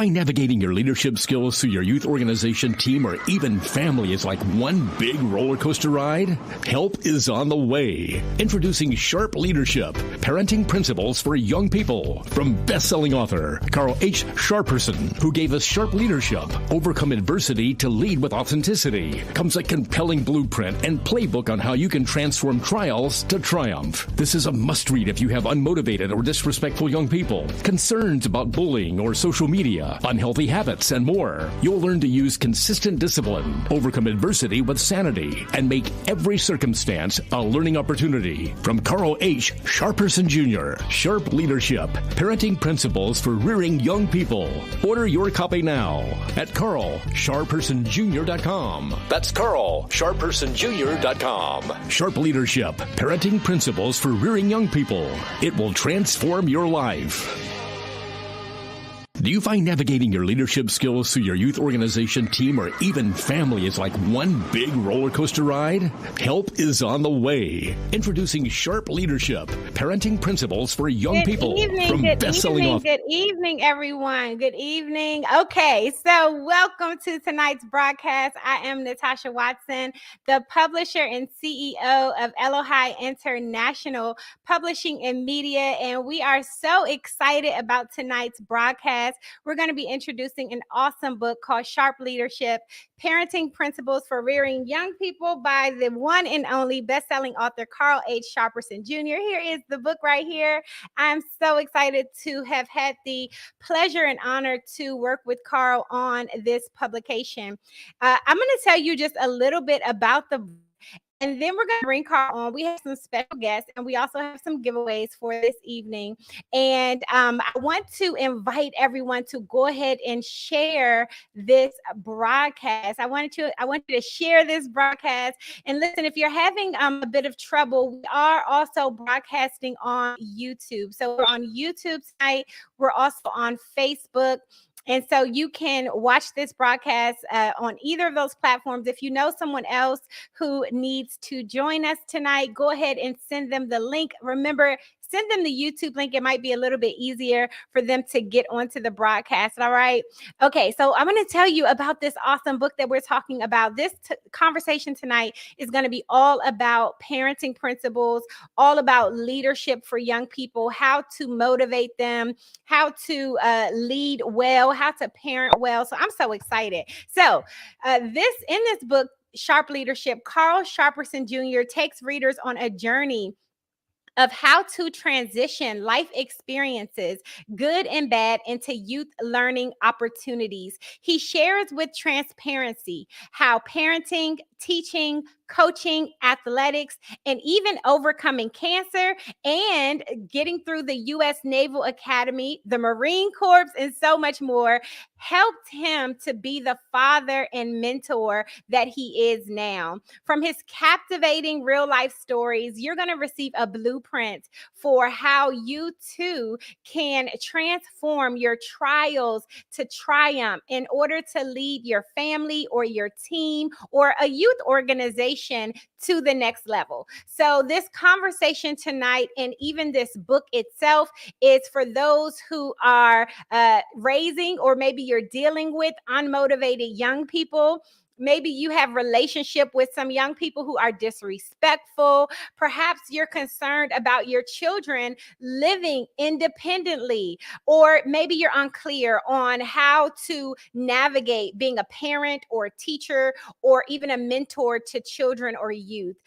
find navigating your leadership skills through your youth organization, team, or even family is like one big roller coaster ride? Help is on the way. Introducing Sharp Leadership, Parenting Principles for Young People, from best-selling author Carl H. Sharperson, who gave us Sharp Leadership, Overcome Adversity to Lead with Authenticity, comes a compelling blueprint and playbook on how you can transform trials to triumph. This is a must-read if you have unmotivated or disrespectful young people, concerns about bullying or social media, unhealthy habits, and more. You'll learn to use consistent discipline, overcome adversity with sanity, and make every circumstance a learning opportunity. From Carl H. Sharperson Jr., Sharp Leadership, Parenting Principles for Rearing Young People. Order your copy now at carlsharpersonjr.com. That's carlsharpersonjr.com. Sharp Leadership, Parenting Principles for Rearing Young People. It will transform your life. Do you find navigating your leadership skills through your youth organization, team, or even family is like one big roller coaster ride? Help is on the way. Introducing Sharp Leadership, Parenting Principles for Young People, from best-selling author. Good evening, everyone. Good evening. Okay, so welcome to tonight's broadcast. I am Natasha Watson, the publisher and CEO of Elohai International Publishing and Media, and we are so excited about tonight's broadcast. We're going to be introducing an awesome book called Sharp Leadership, Parenting Principles for Rearing Young People by the one and only best-selling author Carl H. Sharperson Jr. Here is the book right here. I'm so excited to have had the pleasure and honor to work with Carl on this publication. I'm going to tell you just a little bit about the book, and then we're going to bring Carl on. We have some special guests, and we also have some giveaways for this evening. And I want to invite everyone to go ahead and share this broadcast. I want you to share this broadcast. And listen, if you're having a bit of trouble, we are also broadcasting on YouTube. So we're on YouTube tonight. We're also on Facebook. And so you can watch this broadcast on either of those platforms. If you know someone else who needs to join us tonight, go ahead and send them the link. Remember, send them the YouTube link. It might be a little bit easier for them to get onto the broadcast. All right. Okay. So I'm going to tell you about this awesome book that we're talking about. This conversation tonight is going to be all about parenting principles, all about leadership for young people, how to motivate them, how to lead well, how to parent well. So I'm so excited. So in this book, Sharp Leadership, Carl Sharperson Jr. takes readers on a journey of how to transition life experiences, good and bad, into youth learning opportunities. He shares with transparency how parenting, teaching, coaching, athletics, and even overcoming cancer and getting through the US Naval Academy, the Marine Corps, and so much more helped him to be the father and mentor that he is now. From his captivating real life stories, you're going to receive a blueprint for how you too can transform your trials to triumph in order to lead your family or your team or a youth organization to the next level. So this conversation tonight and even this book itself is for those who are raising, or maybe you're dealing with unmotivated young people. Maybe you have relationship with some young people who are disrespectful. Perhaps you're concerned about your children living independently, or maybe you're unclear on how to navigate being a parent or a teacher or even a mentor to children or youth.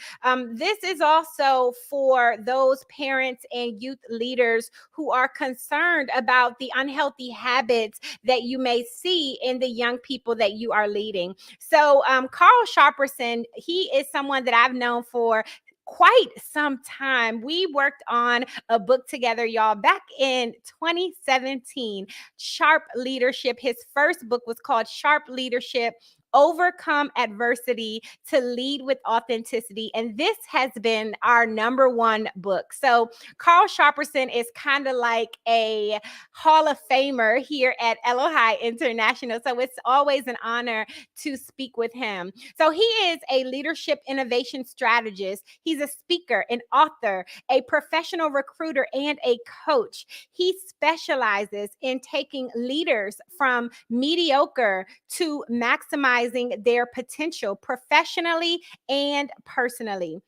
This is also for those parents and youth leaders who are concerned about the unhealthy habits that you may see in the young people that you are leading. So Carl Sharperson, he is someone that I've known for quite some time. We worked on a book together, y'all, back in 2017, Sharp Leadership. His first book was called Sharp Leadership, overcome adversity, to lead with authenticity. And this has been our #1 book. So Carl Sharperson is kind of like a Hall of Famer here at Elohai International. So it's always an honor to speak with him. So he is a leadership innovation strategist. He's a speaker, an author, a professional recruiter, and a coach. He specializes in taking leaders from mediocre to maximizing their potential professionally and personally.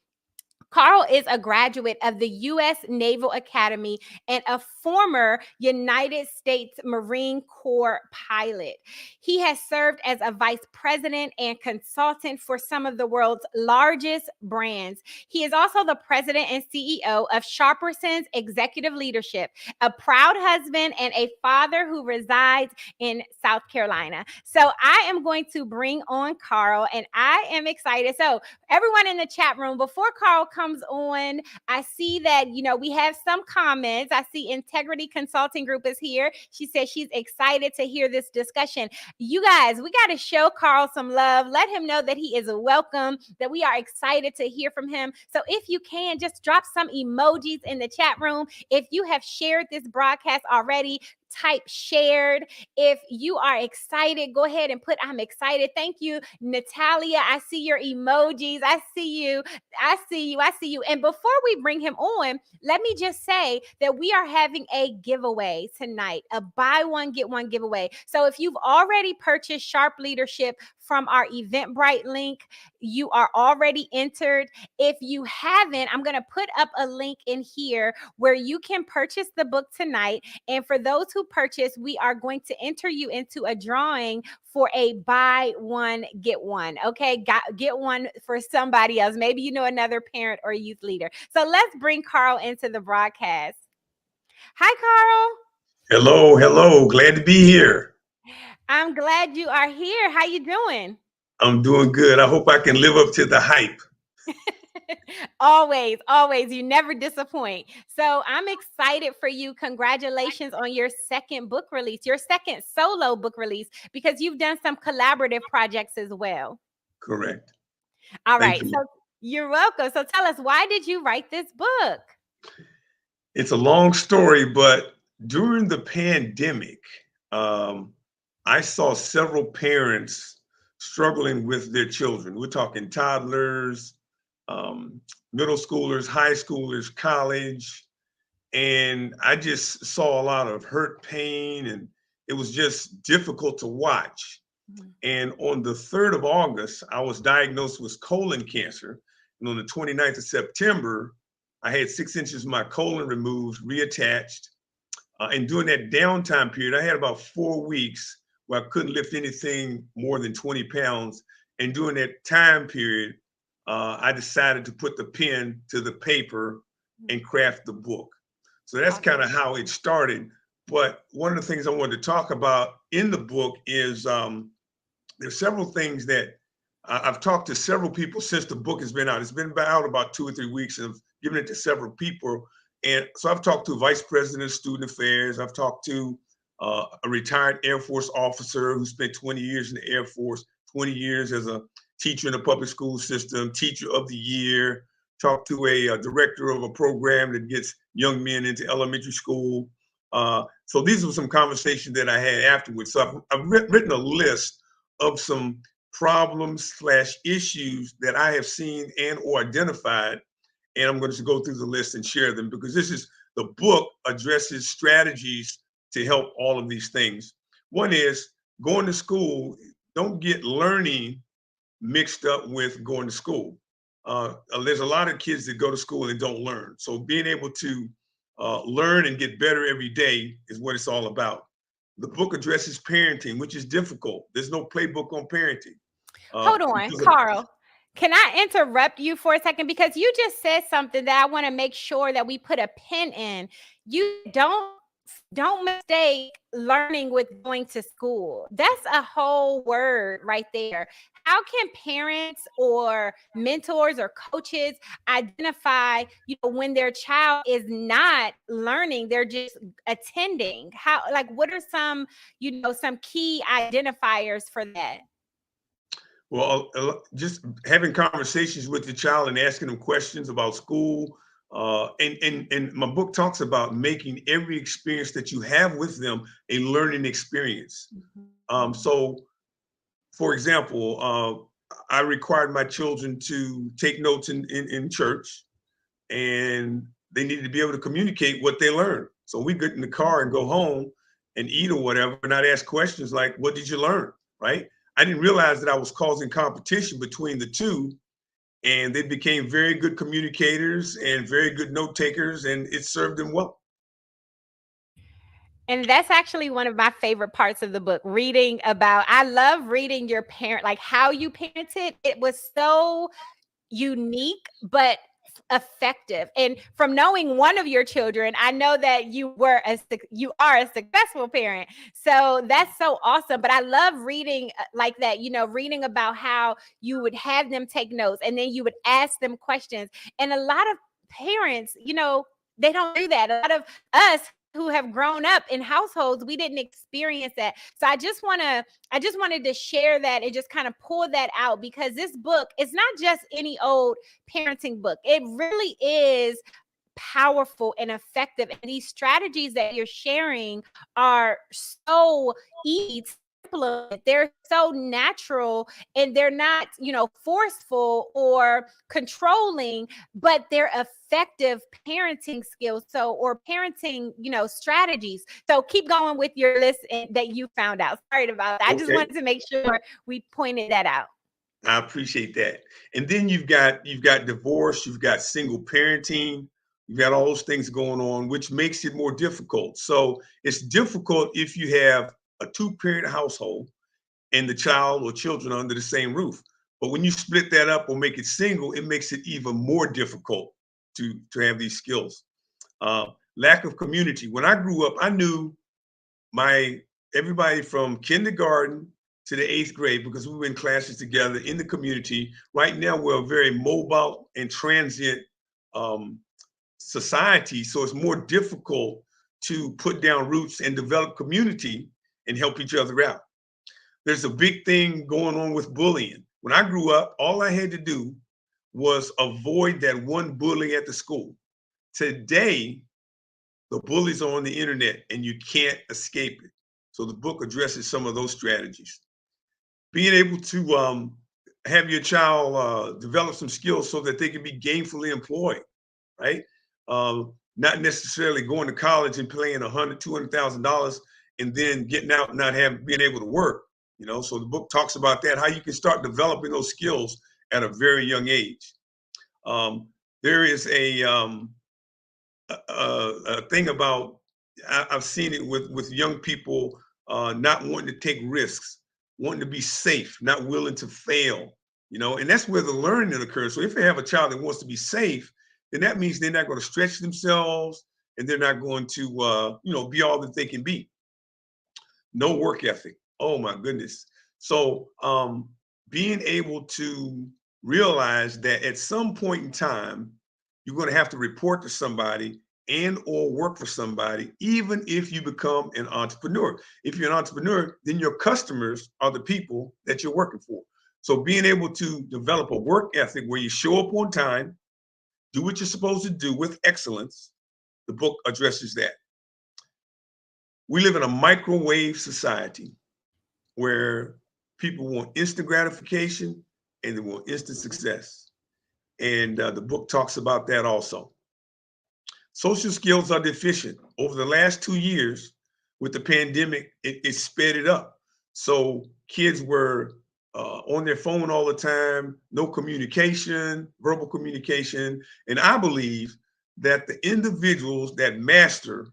Carl is a graduate of the US Naval Academy and a former United States Marine Corps pilot. He has served as a vice president and consultant for some of the world's largest brands. He is also the president and CEO of Sharperson's Executive Leadership, a proud husband, and a father who resides in South Carolina. So I am going to bring on Carl, and I am excited. So everyone in the chat room, before Carl comes on, I see that, we have some comments. I see Integrity Consulting Group is here. She says she's excited to hear this discussion. You guys, we got to show Carl some love. Let him know that he is welcome, that we are excited to hear from him. So if you can, just drop some emojis in the chat room. If you have shared this broadcast already, type shared. If you are excited, go ahead and put I'm excited. Thank you, Natalia. I see your emojis. I see you. And before we bring him on, let me just say that we are having a giveaway tonight, a buy one, get one giveaway. So if you've already purchased Sharp Leadership from our Eventbrite link, you are already entered. If you haven't, I'm going to put up a link in here where you can purchase the book tonight. And for those who purchase, we are going to enter you into a drawing for a buy one, get one. Okay, get one for somebody else. Maybe you know another parent or youth leader. So let's bring Carl into the broadcast. Hi, Carl. Hello. Glad to be here. I'm glad you are here. How you doing? I'm doing good. I hope I can live up to the hype. Always. You never disappoint. So I'm excited for you. Congratulations on your second book release, your second solo book release, because you've done some collaborative projects as well. Correct. All right. So you're welcome. So tell us, why did you write this book? It's a long story, but during the pandemic, I saw several parents struggling with their children. We're talking toddlers, middle schoolers, high schoolers, college. And I just saw a lot of hurt, pain, and it was just difficult to watch. Mm-hmm. And on the 3rd of August, I was diagnosed with colon cancer. And on the 29th of September, I had 6 inches of my colon removed, reattached. And during that downtime period, I had about 4 weeks where I couldn't lift anything more than 20 pounds. And during that time period, I decided to put the pen to the paper and craft the book. So that's kind of how it started. But one of the things I wanted to talk about in the book is there's several things that I've talked to several people since the book has been out. It's been out about 2 or 3 weeks, and I've given it to several people. And so I've talked to Vice President of Student Affairs. I've talked to a retired Air Force officer who spent 20 years in the Air Force, 20 years as a teacher in the public school system, teacher of the year, talked to a director of a program that gets young men into elementary school. So these were some conversations that I had afterwards. So I've written a list of some problems/issues that I have seen and or identified. And I'm going to go through the list and share them, because the book addresses strategies to help all of these things. One is going to school. Don't get learning mixed up with going to school. There's a lot of kids that go to school and don't learn. So being able to learn and get better every day is what it's all about. The book addresses parenting, which is difficult. There's no playbook on parenting. Hold on, Carl. Can I interrupt you for a second? Because you just said something that I want to make sure that we put a pin in. You don't mistake learning with going to school. That's a whole word right there. How can parents or mentors or coaches identify, when their child is not learning, they're just attending? What are some, some key identifiers for that? Well, just having conversations with the child and asking them questions about school. And my book talks about making every experience that you have with them a learning experience. So, for example, I required my children to take notes in church, and they needed to be able to communicate what they learned. So we get in the car and go home and eat or whatever, and I'd ask questions like, "What did you learn?" Right? I didn't realize that I was causing competition between the two, and they became very good communicators and very good note takers, and it served them well. And that's actually one of my favorite parts of the book, reading about, I love reading your parent, like how you parented. It was so unique, but effective. And from knowing one of your children, I know that you are a successful parent. So that's so awesome. But I love reading like that, reading about how you would have them take notes and then you would ask them questions. And a lot of parents, they don't do that. A lot of us who have grown up in households, we didn't experience that. So I just wanted to share that and just kind of pull that out, because this book is not just any old parenting book. It really is powerful and effective. And these strategies that you're sharing are so easy to implement. They're so natural, and they're not, forceful or controlling, but they're effective parenting skills. So, or parenting, strategies. So keep going with your list that you found out. Sorry about that. I just Okay. wanted to make sure we pointed that out. I appreciate that. And then you've got divorce, you've got single parenting, you've got all those things going on, which makes it more difficult. So it's difficult if you have a two-parent household and the child or children are under the same roof. But when you split that up or make it single, it makes it even more difficult to have these skills. Lack of community. When I grew up, I knew my everybody from kindergarten to the 8th grade, because we were in classes together in the community. Right now, we're a very mobile and transient society, so it's more difficult to put down roots and develop community and help each other out. There's a big thing going on with bullying. When I grew up, all I had to do was avoid that one bully at the school. Today, the bullies are on the internet and you can't escape it. So the book addresses some of those strategies. Being able to have your child develop some skills so that they can be gainfully employed, right? Not necessarily going to college and paying $100,000, $200,000 and then getting out and not being able to work. So the book talks about that, how you can start developing those skills at a very young age. There is a thing about, I've seen it with young people not wanting to take risks, wanting to be safe, not willing to fail, and that's where the learning occurs. So if you have a child that wants to be safe, then that means they're not going to stretch themselves and they're not going to, be all that they can be. No work ethic. Oh my goodness. So being able to realize that at some point in time, you're going to have to report to somebody and or work for somebody, even if you become an entrepreneur. If you're an entrepreneur, then your customers are the people that you're working for. So being able to develop a work ethic where you show up on time, do what you're supposed to do with excellence, the book addresses that. We live in a microwave society where people want instant gratification and they want instant success. And the book talks about that also. Social skills are deficient. Over the last 2 years with the pandemic, it sped it up. So kids were on their phone all the time, no communication, verbal communication. And I believe that the individuals that master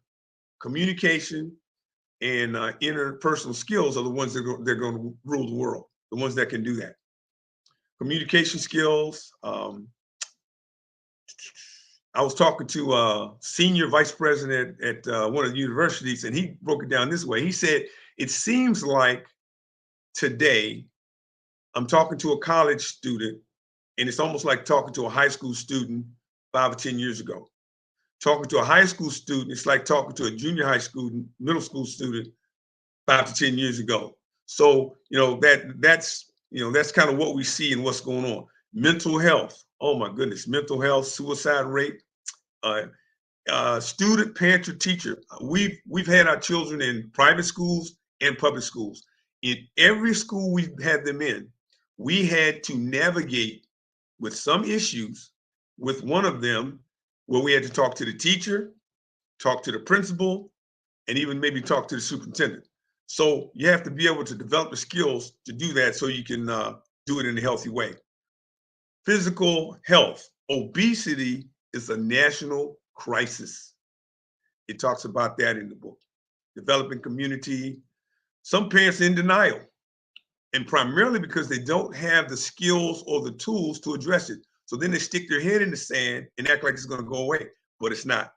communication and interpersonal skills are the ones that they're going to rule the world, the ones that can do that. Communication skills. I was talking to a senior vice president at one of the universities, and he broke it down this way. He said, it seems like today I'm talking to a college student, and it's almost like talking to a high school student 5 or 10 years ago. Talking to a high school student, it's like talking to a junior high student, middle school student 5 to 10 years ago. So, that's That's kind of what we see and what's going on. Mental health. Oh my goodness, mental health, suicide rate, student, parent, or teacher. We've had our children in private schools and public schools. In every school we've had them in, we had to navigate with some issues. With one of them, where we had to talk to the teacher, talk to the principal, and even maybe talk to the superintendent. So you have to be able to develop the skills to do that so you can do it in a healthy way. Physical health. Obesity is a national crisis. It talks about that in the book. Developing community. Some parents are in denial, and primarily because they don't have the skills or the tools to address it. So then they stick their head in the sand and act like it's going to go away, but it's not.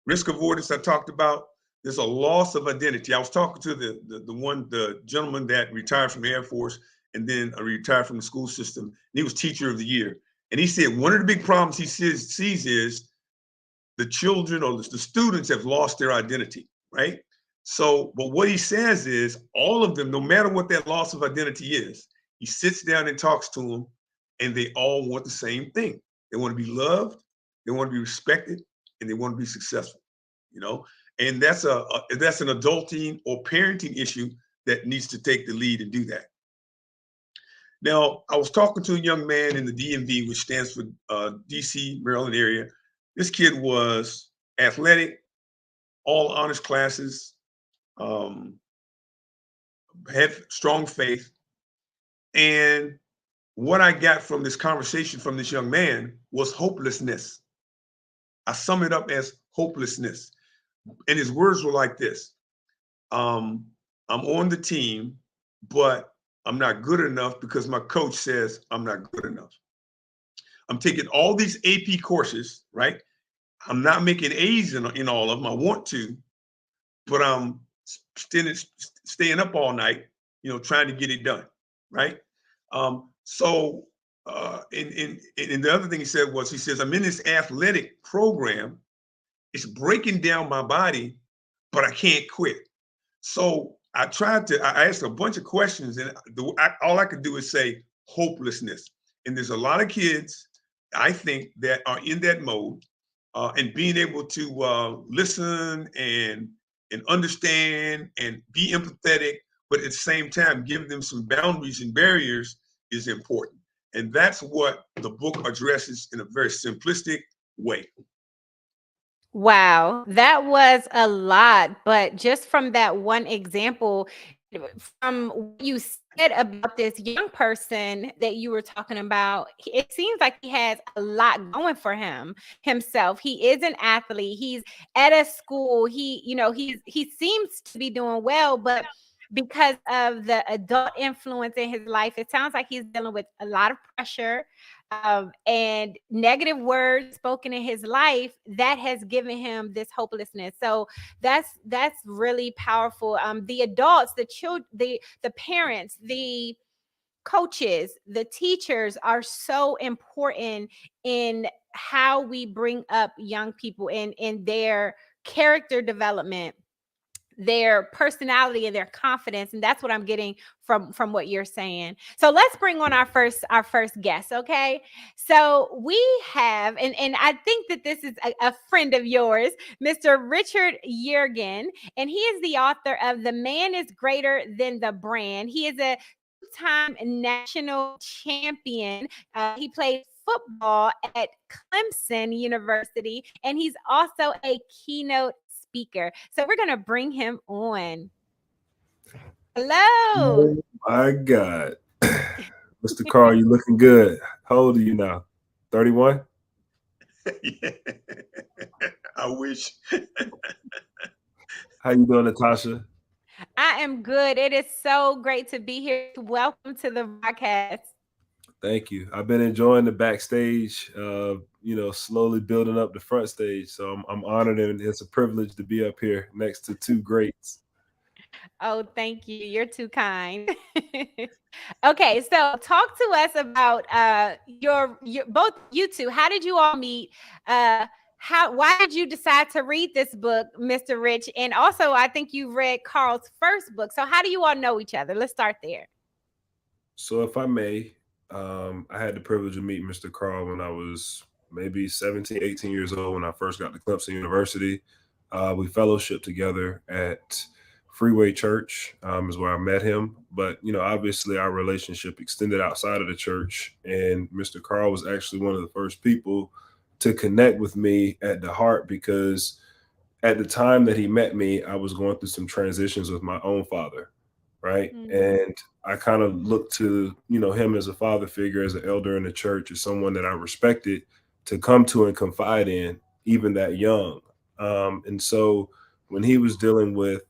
Risk avoidance I talked about. There's a loss of identity. I was talking to the gentleman that retired from the Air Force and then retired from the school system. And he was teacher of the year. And he said one of the big problems he sees is the children or the students have lost their identity, right? So, but what he says is all of them, no matter what that loss of identity is, he sits down and talks to them, and they all want the same thing. They want to be loved, they want to be respected, and they want to be successful, And that's an adulting or parenting issue that needs to take the lead and do that. Now, I was talking to a young man in the DMV, which stands for DC, Maryland area. This kid was athletic, all honors classes, had strong faith. And what I got from this conversation from this young man was hopelessness. I sum it up as hopelessness. And his words were like this. I'm on the team, but I'm not good enough because my coach says I'm not good enough. I'm taking all these AP courses, right? I'm not making A's in all of them. I want to, but I'm staying up all night, trying to get it done, right? And the other thing he said was, he says, I'm in this athletic program. It's breaking down my body, but I can't quit. So I asked a bunch of questions, and all I could do is say hopelessness. And there's a lot of kids, I think, that are in that mode, and being able to listen and understand and be empathetic, but at the same time, give them some boundaries and barriers is important. And that's what the book addresses in a very simplistic way. Wow, that was a lot. But just from that one example, from what you said about this young person that you were talking about, it seems like he has a lot going for himself. He is an athlete. He's at a school. He seems to be doing well, but because of the adult influence in his life, it sounds like he's dealing with a lot of pressure, and negative words spoken in his life that has given him this hopelessness. So that's really powerful. The adults, the children, the parents, the coaches, the teachers are so important in how we bring up young people in their character development, their personality, and their confidence. And that's what I'm getting from what you're saying. So let's bring on our first guest. Okay, so we have, and I think that this is a friend of yours, Mr. Richard Yergin, and he is the author of The Man is Greater Than the Brand. He is a two-time national champion. He played football at Clemson University, and he's also a keynote speaker. So we're going to bring him on. Hello. Oh my God. Mr. Carl, you looking good. How old are you now? 31? Yeah. I wish. How you doing, Natasha? I am good. It is so great to be here. Welcome to the podcast. Thank you. I've been enjoying the backstage, slowly building up the front stage. So I'm honored, and it's a privilege to be up here next to two greats. Oh, thank you. You're too kind. Okay, so talk to us about your both you two. How did you all meet? Why did you decide to read this book, Mr. Rich? And also, I think you read Carl's first book. So how do you all know each other? Let's start there. So if I may, I had the privilege of meeting Mr. Carl when I was maybe 17, 18 years old when I first got to Clemson University. We fellowshiped together at Freeway Church, is where I met him. But, obviously our relationship extended outside of the church. And Mr. Carl was actually one of the first people to connect with me at the heart, because at the time that he met me, I was going through some transitions with my own father, right? And I kind of looked to, him as a father figure, as an elder in the church, as someone that I respected to come to and confide in, even that young. And so when he was dealing with,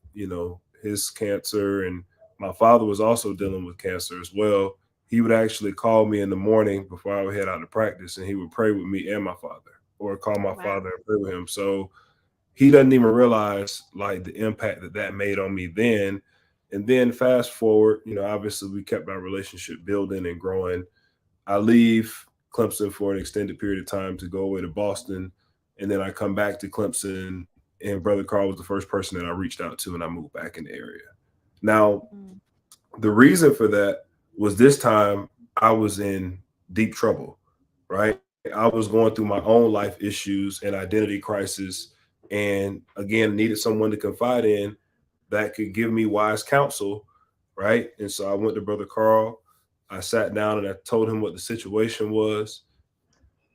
his cancer, and my father was also dealing with cancer as well, he would actually call me in the morning before I would head out to practice, and he would pray with me and my father, or call my Wow. father and pray with him. So he doesn't even realize like the impact that that made on me then. And then fast forward, obviously we kept our relationship building and growing. I leave Clemson for an extended period of time to go away to Boston. And then I come back to Clemson, and Brother Carl was the first person that I reached out to, and I moved back in the area. Now, the reason for that was this time I was in deep trouble, right? I was going through my own life issues and identity crisis, and again, needed someone to confide in that could give me wise counsel, right? And so I went to Brother Carl. I sat down and I told him what the situation was.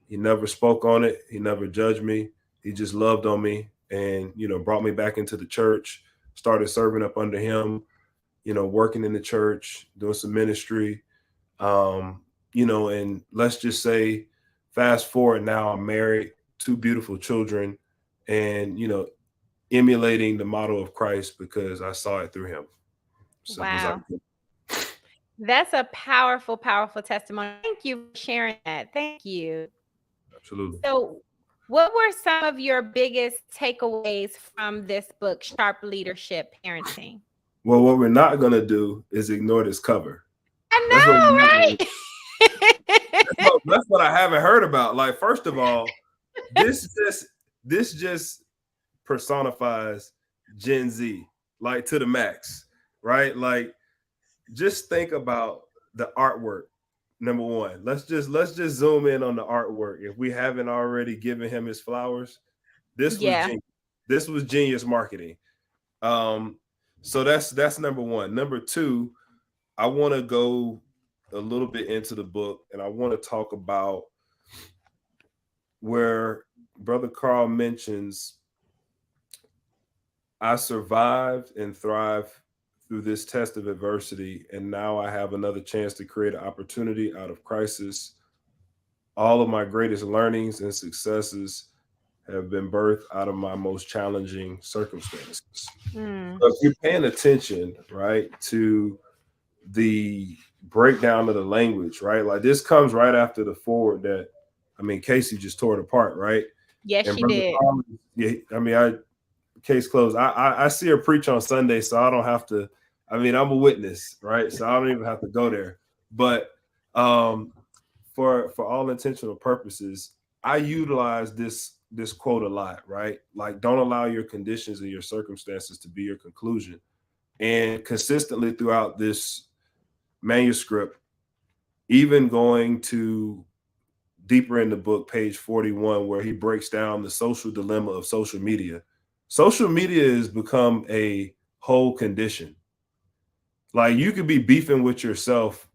He never spoke on it. He never judged me. He just loved on me and, brought me back into the church, started serving up under him, working in the church, doing some ministry. And let's just say, fast forward now, I'm married, two beautiful children, and, emulating the model of Christ because I saw it through him. Simple as I Wow. can. That's a powerful, powerful testimony. Thank you for sharing that. Thank you. Absolutely. So, what were some of your biggest takeaways from this book, Sharp Leadership Parenting? Well, what we're not going to do is ignore this cover. That's what we're not I gonna do. That's what I haven't heard about. Like, first of all, this just personifies Gen Z, like to the max, right? Like, just think about the artwork. Number one, let's just zoom in on the artwork. If we haven't already given him his flowers, this was Yeah. genius. This was genius marketing. So that's number one. Number two, I want to go a little bit into the book, and I want to talk about where Brother Carl mentions, I survived and thrived through this test of adversity, and now I have another chance to create an opportunity out of crisis. All of my greatest learnings and successes have been birthed out of my most challenging circumstances. So if you're paying attention, right, to the breakdown of the language, right? Like, this comes right after the forward that, Casey just tore it apart, right? Yes, And she Brother did. Carl, yeah, case closed. I see her preach on Sunday, so I don't have to. I'm a witness, right? So I don't even have to go there. But for all intentional purposes, I utilize this quote a lot, right? Like, don't allow your conditions and your circumstances to be your conclusion. And consistently throughout this manuscript, even going to deeper in the book, page 41, where he breaks down the social dilemma of social media. Social media has become a whole condition. Like, you could be beefing with yourself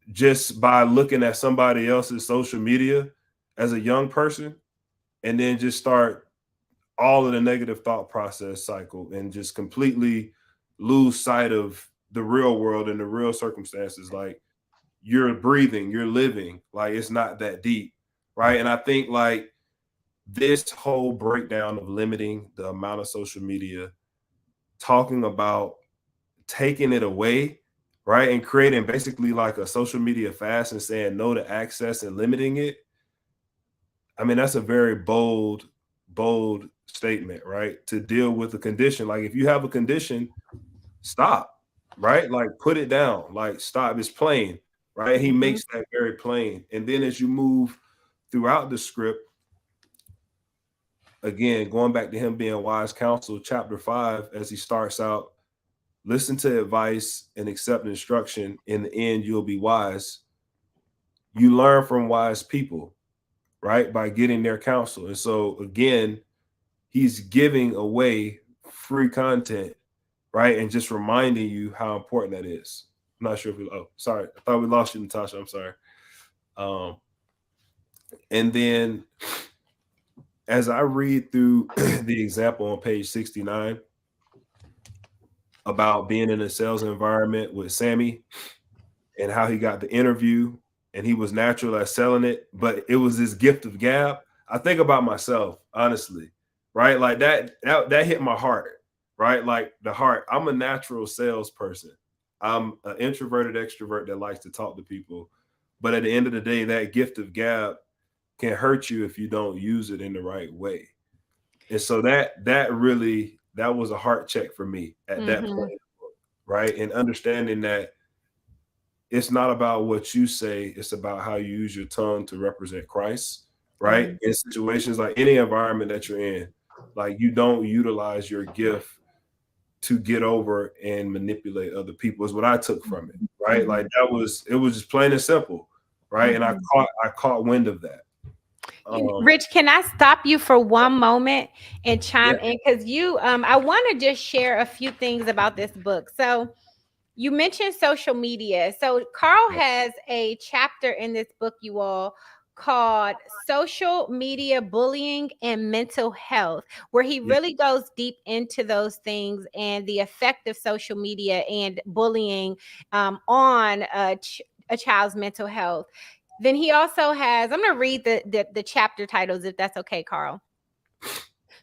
just by looking at somebody else's social media as a young person, and then just start all of the negative thought process cycle and just completely lose sight of the real world and the real circumstances. Like, you're breathing, you're living, like it's not that deep, right? And I think like this whole breakdown of limiting the amount of social media, talking about taking it away, right, and creating basically like a social media fast and saying no to access and limiting it. That's a very bold statement, right? To deal with a condition. Like, if you have a condition, stop, right? Like, put it down, like, stop. It's plain, right? He makes that very plain. And then as you move throughout the script, again, going back to him being wise counsel, chapter 5, as he starts out, listen to advice and accept instruction. In the end, you'll be wise. You learn from wise people, right? By getting their counsel. And so again, he's giving away free content, right? And just reminding you how important that is. I'm not sure if sorry. I thought we lost you, Natasha. I'm sorry. And then as I read through the example on page 69 about being in a sales environment with Sammy and how he got the interview and he was natural at selling it, but it was this gift of gab. I think about myself, honestly, right? Like that hit my heart, right? Like the heart. I'm a natural salesperson. I'm an introverted extrovert that likes to talk to people. But at the end of the day, that gift of gab can hurt you if you don't use it in the right way. And so that was a heart check for me at that point, right? And understanding that it's not about what you say, it's about how you use your tongue to represent Christ, right? In situations like any environment that you're in, like you don't utilize your gift to get over and manipulate other people is what I took from it, right? Like it was just plain and simple, right? And I caught wind of that. Rich, can I stop you for one moment and chime in? Because I want to just share a few things about this book. So you mentioned social media. So Carl has a chapter in this book, you all, called Social Media Bullying and Mental Health, where he really goes deep into those things and the effect of social media and bullying on a child's mental health. Then he also has, I'm going to read the chapter titles, if that's okay, Carl.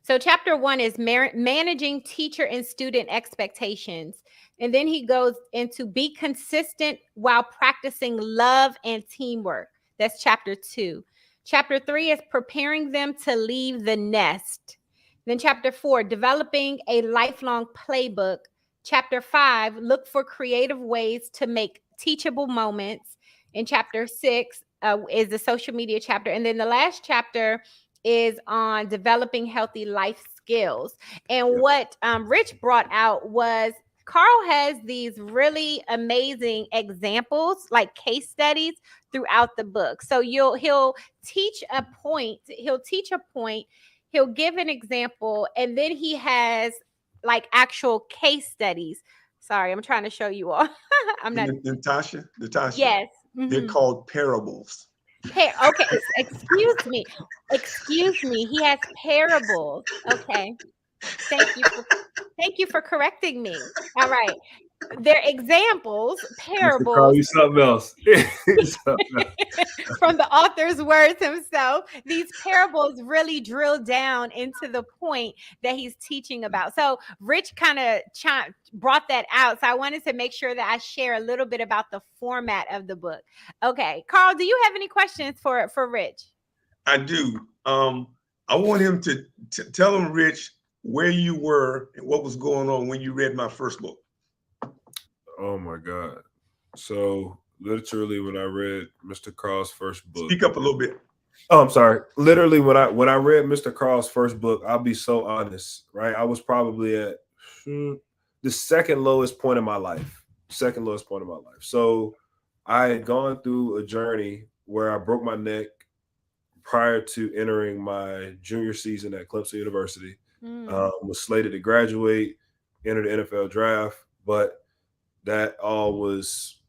So chapter 1 is managing teacher and student expectations. And then he goes into be consistent while practicing love and teamwork. That's chapter 2. Chapter 3 is preparing them to leave the nest. Then chapter 4, developing a lifelong playbook. Chapter 5, look for creative ways to make teachable moments. In chapter 6 is the social media chapter. And then the last chapter is on developing healthy life skills. And what Rich brought out was Carl has these really amazing examples, like case studies throughout the book. So he'll teach a point, he'll give an example, and then he has like actual case studies. Sorry, I'm trying to show you all. I'm not Natasha. Yes. They're called parables. Okay, excuse me. He has parables. Okay. Thank you for correcting me. All right. They're examples, parables. Something else. From the author's words himself. These parables really drill down into the point that he's teaching about. So Rich kind of brought that out. So I wanted to make sure that I share a little bit about the format of the book. Okay. Carl, do you have any questions for Rich? I do. I want him to tell him, Rich, where you were and what was going on when you read my first book. Oh my God. So literally when I read Mr. Carl's first book. Speak up a little bit. Oh, I'm sorry. Literally when I read Mr. Carl's first book, I'll be so honest, right? I was probably at the second lowest point in my life. So I had gone through a journey where I broke my neck prior to entering my junior season at Clemson University. Was slated to graduate, enter the NFL draft, but that all was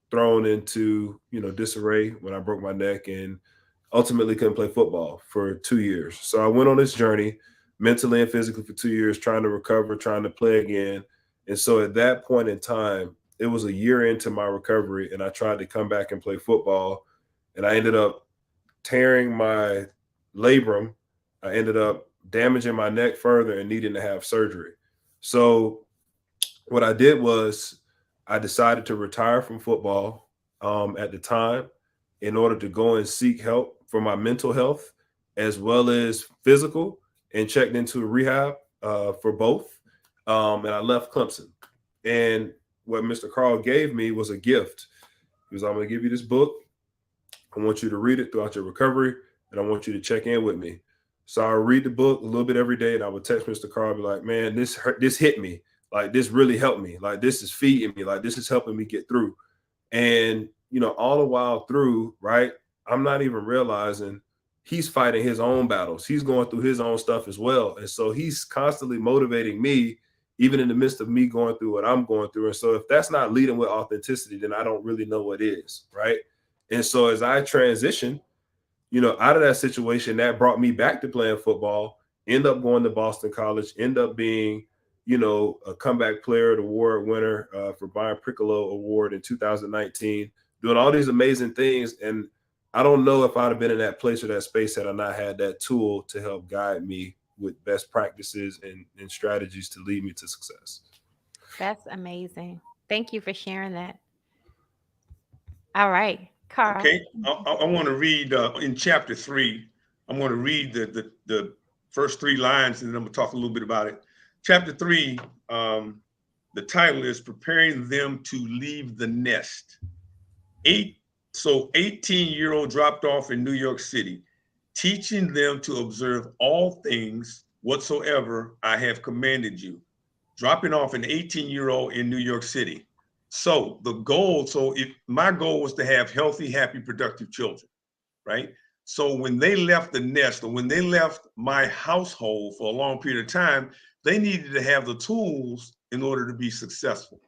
thrown into, disarray when I broke my neck and ultimately couldn't play football for 2 years. So I went on this journey mentally and physically for 2 years, trying to recover, trying to play again. And so at that point in time, it was a year into my recovery and I tried to come back and play football. And I ended up tearing my labrum. I ended up damaging my neck further and needing to have surgery. So what I did was I decided to retire from football at the time in order to go and seek help for my mental health as well as physical, and checked into a rehab for both. And I left Clemson. And what Mr. Carl gave me was a gift. He was, I'm going to give you this book. I want you to read it throughout your recovery, and I want you to check in with me. So I read the book a little bit every day, and I would text Mr. Carl, be like, man, this hit me. like this really helped me. Like this is feeding me. Like this is helping me get through. And, you know, all the while through, right, I'm not even realizing he's fighting his own battles. He's going through his own stuff as well. And so he's constantly motivating me, even in the midst of me going through what I'm going through. And so if that's not leading with authenticity, then I don't really know what is, right? And so as I transition, you know, out of that situation, that brought me back to playing football, end up going to Boston College, end up being, you know, a comeback player, the award winner for Brian Priccolo Award in 2019, doing all these amazing things. And I don't know if I'd have been in that place or that space had I not had that tool to help guide me with best practices and strategies to lead me to success. That's amazing. Thank you for sharing that. All right, Carl. Okay, I want to read in chapter 3. I'm going to read the first 3 lines, and then I'm going to talk a little bit about it. Chapter 3, the title is Preparing Them to Leave the Nest. 18-year-old dropped off in New York City, teaching them to observe all things whatsoever I have commanded you. Dropping off an 18-year-old in New York City. So my goal was to have healthy, happy, productive children, right? So when they left the nest, or when they left my household for a long period of time, they needed to have the tools in order to be successful.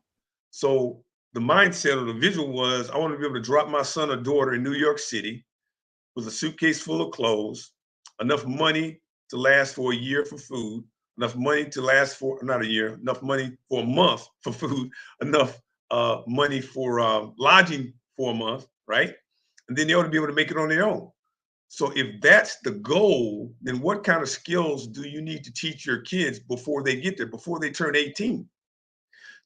So the mindset or the visual was, I want to be able to drop my son or daughter in New York City with a suitcase full of clothes, enough money to last for a year for food, enough money to last for, not a year, enough money for a month for food, enough money for lodging for a month, right? And then they ought to be able to make it on their own. So if that's the goal, then what kind of skills do you need to teach your kids before they get there, before they turn 18?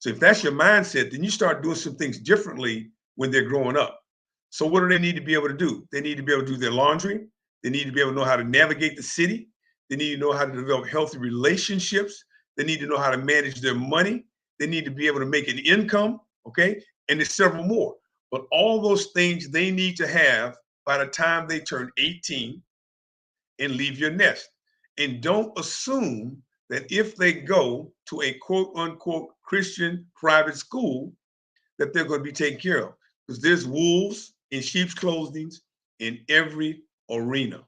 So if that's your mindset, then you start doing some things differently when they're growing up. So what do they need to be able to do? They need to be able to do their laundry. They need to be able to know how to navigate the city. They need to know how to develop healthy relationships. They need to know how to manage their money. They need to be able to make an income, okay? And there's several more. But all those things they need to have by the time they turn 18 and leave your nest. And don't assume that if they go to a quote unquote Christian private school, that they're going to be taken care of. Because there's wolves in sheep's clothing in every arena.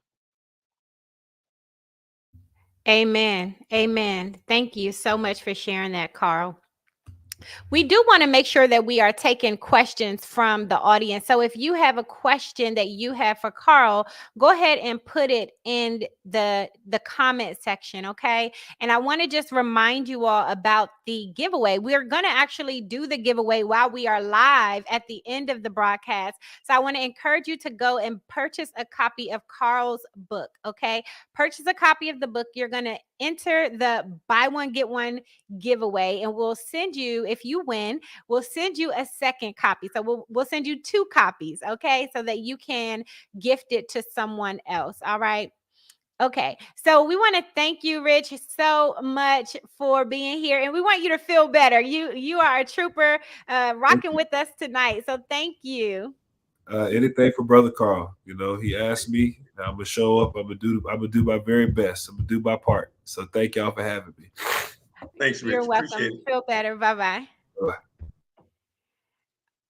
Amen. Amen. Thank you so much for sharing that, Carl. We do want to make sure that we are taking questions from the audience. So if you have a question that you have for Carl, go ahead and put it in the comment section, okay? And I want to just remind you all about the giveaway. We're going to actually do the giveaway while we are live at the end of the broadcast. So I want to encourage you to go and purchase a copy of Carl's book, okay? Purchase a copy of the book. You're going to enter the buy one, get one giveaway, and we'll send you, if you win, we'll send you a second copy. So we'll send you 2 copies, okay, so that you can gift it to someone else. All right. Okay, so we want to thank you, Rich, so much for being here, and we want you to feel better. You are a trooper, rocking with us tonight. So thank you. Anything for Brother Carl. You know, he asked me, I'm gonna show up. I'm gonna do my very best. I'm gonna do my part. So thank y'all for having me. Thanks, Rich. You're welcome. Appreciate it. Feel better. Bye-bye. Bye.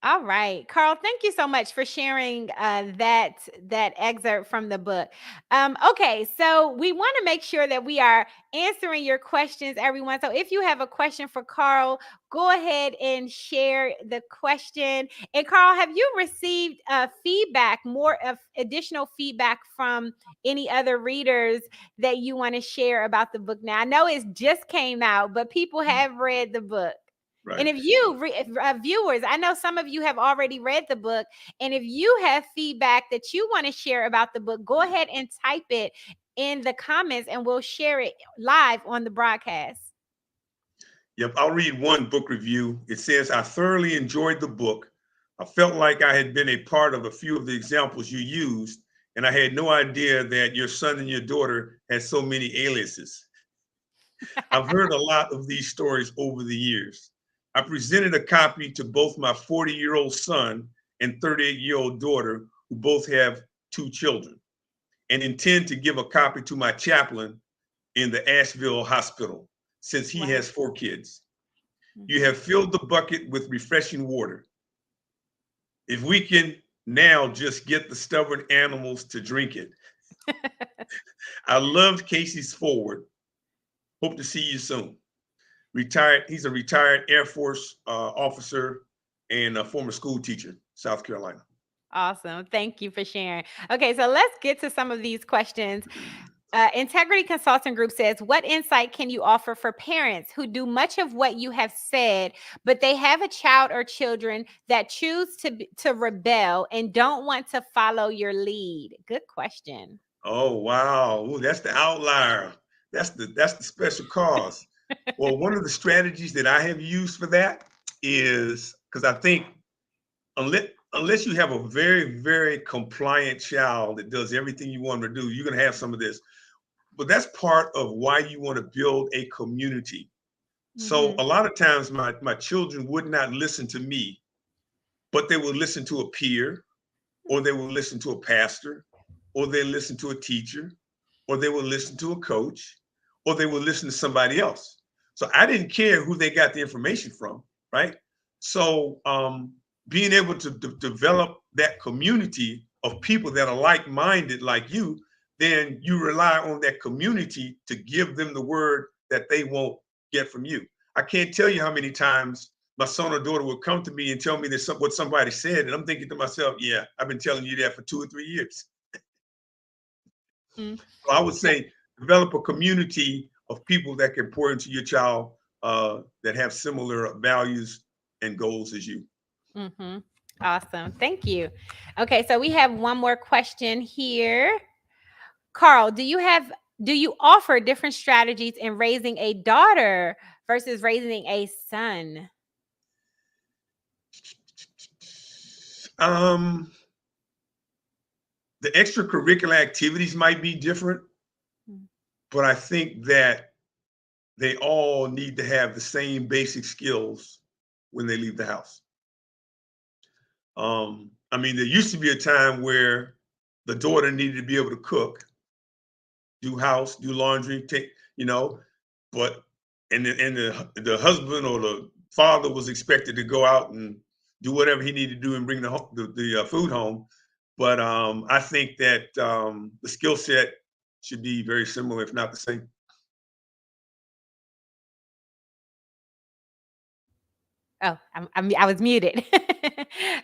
All right, Carl, thank you so much for sharing that excerpt from the book. Okay, so we want to make sure that we are answering your questions, everyone. So if you have a question for Carl, go ahead and share the question. And Carl, have you received feedback, more of additional feedback from any other readers that you want to share about the book? Now, I know it just came out, but people have read the book. Right. And if you viewers, I know some of you have already read the book, and if you have feedback that you want to share about the book, go ahead and type it in the comments and we'll share it live on the broadcast. Yep, I'll read one book review. It says, I thoroughly enjoyed the book. I felt like I had been a part of a few of the examples you used, and I had no idea that your son and your daughter had so many aliases. I've heard a lot of these stories over the years. I presented a copy to both my 40-year-old son and 38-year-old daughter, who both have 2 children, and intend to give a copy to my chaplain in the Asheville hospital, since he has 4 kids. You have filled the bucket with refreshing water. If we can now just get the stubborn animals to drink it. I loved Casey's forward. Hope to see you soon. Retired. He's a retired Air Force officer and a former school teacher, South Carolina. Awesome. Thank you for sharing. Okay, so let's get to some of these questions. Integrity Consulting Group says, what insight can you offer for parents who do much of what you have said, but they have a child or children that choose to rebel and don't want to follow your lead? Good question. Oh, wow. Ooh, that's the outlier. That's the special cause. Well, one of the strategies that I have used for that is because I think unless you have a very, very compliant child that does everything you want them to do, you're going to have some of this. But that's part of why you want to build a community. So a lot of times my children would not listen to me, but they will listen to a peer, or they will listen to a pastor, or they listen to a teacher, or they will listen to a coach, or they will listen to somebody else. So I didn't care who they got the information from, right? So being able to develop that community of people that are like-minded like you, then you rely on that community to give them the word that they won't get from you. I can't tell you how many times my son or daughter would come to me and tell me what somebody said, and I'm thinking to myself, yeah, I've been telling you that for 2 or 3 years. So I would say develop a community of people that can pour into your child that have similar values and goals as you. Awesome. Thank you. Okay, so we have one more question here. Carl, do you offer different strategies in raising a daughter versus raising a son? The extracurricular activities might be different, but I think that they all need to have the same basic skills when they leave the house. I mean, there used to be a time where the daughter needed to be able to cook, do house, do laundry, but the husband or the father was expected to go out and do whatever he needed to do and bring the food home. But I think that the skill set should be very similar, if not the same. Oh, I was muted.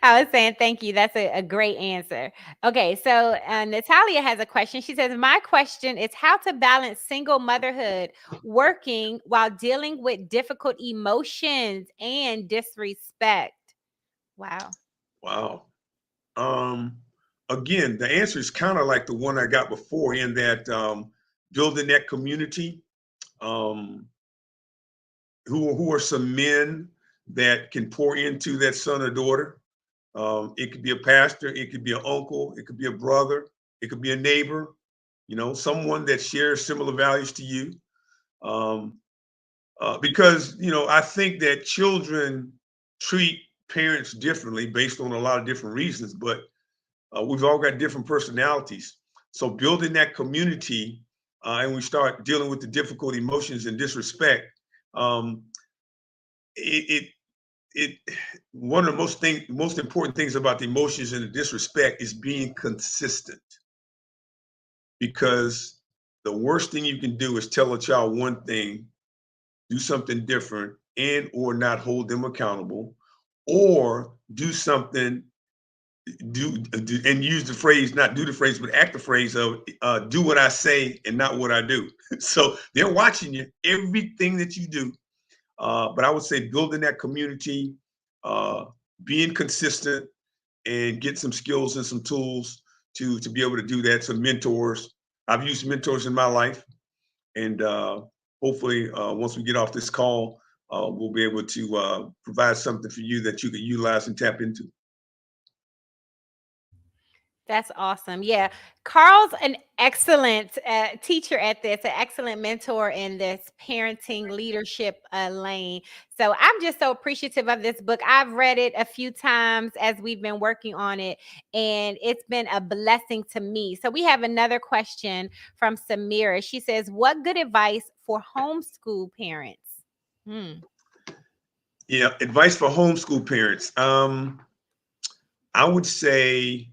I was saying thank you. That's a great answer. Okay, so Natalia has a question. She says, my question is how to balance single motherhood, working while dealing with difficult emotions and disrespect. Wow. Wow. Again, the answer is kind of like the one I got before, in that building that community. Who are some men that can pour into that son or daughter? It could be a pastor, it could be an uncle, it could be a brother, it could be a neighbor, someone that shares similar values to you. Because, I think that children treat parents differently based on a lot of different reasons, but we've all got different personalities. So building that community and we start dealing with the difficult emotions and disrespect, one of the most important things about the emotions and the disrespect is being consistent. Because the worst thing you can do is tell a child one thing, do something different, and or not hold them accountable, or do something, and use the phrase, not do the phrase, but act the phrase of do what I say and not what I do. So they're watching you, everything that you do. But I would say building that community, being consistent, and get some skills and some tools to be able to do that. Some mentors. I've used mentors in my life, and hopefully once we get off this call, we'll be able to provide something for you that you can utilize and tap into. That's awesome. Yeah. Carl's an excellent teacher at this, an excellent mentor in this parenting leadership lane. So I'm just so appreciative of this book. I've read it a few times as we've been working on it, and it's been a blessing to me. So we have another question from Samira. She says, what good advice for homeschool parents? Yeah, advice for homeschool parents. I would say,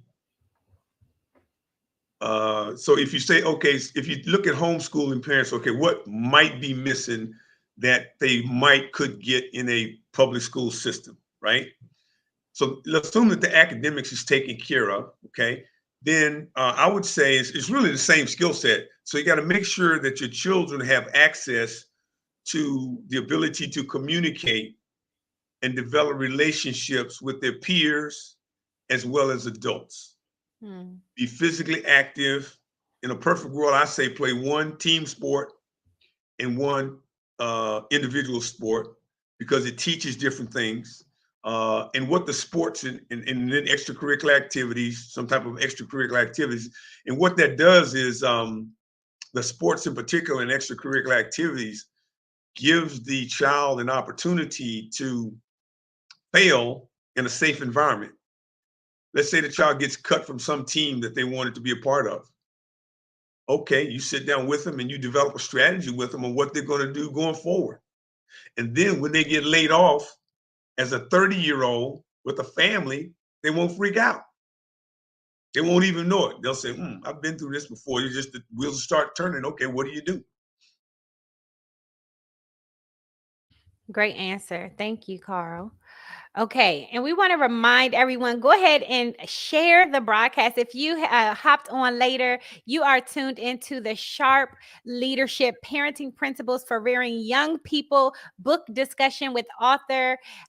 so if you say, okay, if you look at homeschooling parents, okay, what might be missing that they could get in a public school system, right? So let's assume that the academics is taken care of, okay? Then I would say it's really the same skill set. So you got to make sure that your children have access to the ability to communicate and develop relationships with their peers as well as adults. Be physically active. In a perfect world, I say play one team sport and one individual sport because it teaches different things. And what the sports and then extracurricular activities, some type of extracurricular activities. And what that does is the sports in particular and extracurricular activities gives the child an opportunity to fail in a safe environment. Let's say the child gets cut from some team that they wanted to be a part of. Okay, you sit down with them and you develop a strategy with them on what they're going to do going forward. And then when they get laid off as a 30-year-old with a family, they won't freak out. They won't even know it. They'll say, I've been through this before. You just, the wheels start turning. Okay, what do you do? Great answer. Thank you, Carl. Okay, and we want to remind everyone, go ahead and share the broadcast. If you hopped on later, you are tuned into the Sharp Leadership Parenting Principles for Rearing Young People book discussion with